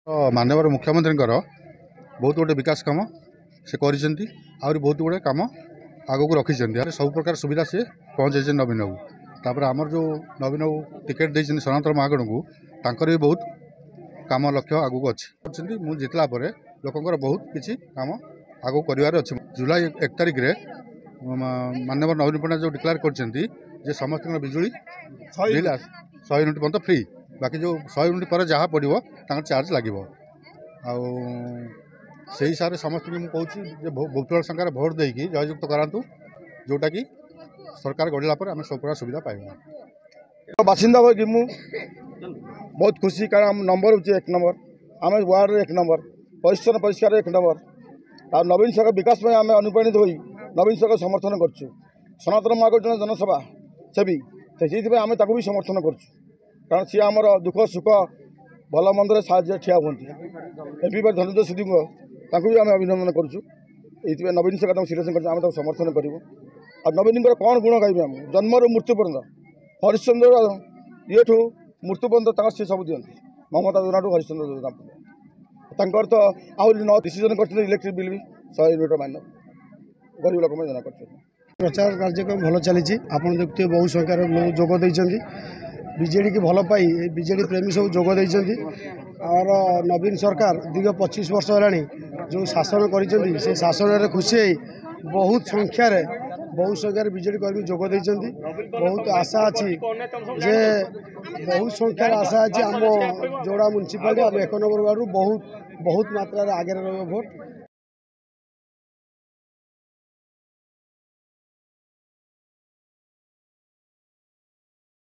माननीय मुख्यमंत्री बहुत गुटे विकास कम से कर बहुत गुड़े कम आग को रखी सब प्रकार सुविधा सी पहुँचे नवीन बाबू तापर आमर जो नवीन बाबू टिकेट देते सनातन महागण को तांकर भी बहुत कम लक्ष्य आगू अच्छी मुझे जितला लोकंर बहुत किसी कम आगू कर जुलाई 1 तारिख रे माननीय नवीन पट्टनायक जो डिक्लेयर कर समस्त बिजुली 100 यूनिट पर्यटन फ्री बाकी जो 100 यूनिट पर जहाँ पड़ो चार्ज लगे से हिसाब से समस्त मुझे बहुतल संख्यार भोट देकी जययुक्त करातु जोटा कि सरकार गढ़ला आम सब प्रकार सुविधा पाइबा बासिंदा कि बहुत खुशी कारण नंबर हो 1 नंबर आम वार्ड 1 नंबर परिष्कार 1 नंबर आ नवीन सरकार विकास में आम अनुप्राणित हो नवीन सरकार समर्थन कर सनातन महागढ़ जन जनसभा सेवी से आम भी समर्थन कर कारण सी आमर दुख सुख भल मंदे साहय ठिया हमें एमपी पर धनंजय सिद्धि भी आम अभिनंदन करुँ नवीन सरकार सिलेक्शन कर समर्थन करूँ आ नवीन कौन गुण गाइबे आम जन्म मृत्यु पर्यंत हरिश्चंद्र ये मृत्यु पर्यंत सी सब दिखती ममता योजना हरिश्चंद्र योजना तो आहरी 9 डिसीजन कर इलेक्ट्रिक बिल भी 100 यूनिट मान गरीब लोक योजना कर प्रचार कार्यक्रम भल चली आप देखते बहु संख्यार लोग जोगद बीजेडी की भल पाई बीजेडी प्रेमी सब जोगद और नवीन सरकार दीर्घ 25 वर्ष है जो शासन कर शासन खुशी बहुत संख्यार बीजेडी कर्मी जोगद बहुत आशा अच्छी जे बहुत संख्यार आशा अच्छी आम जोड़ा म्यूनिसिपालिटी आम 1 नंबर वार्ड बहुत मात्रा आगे रहा भोट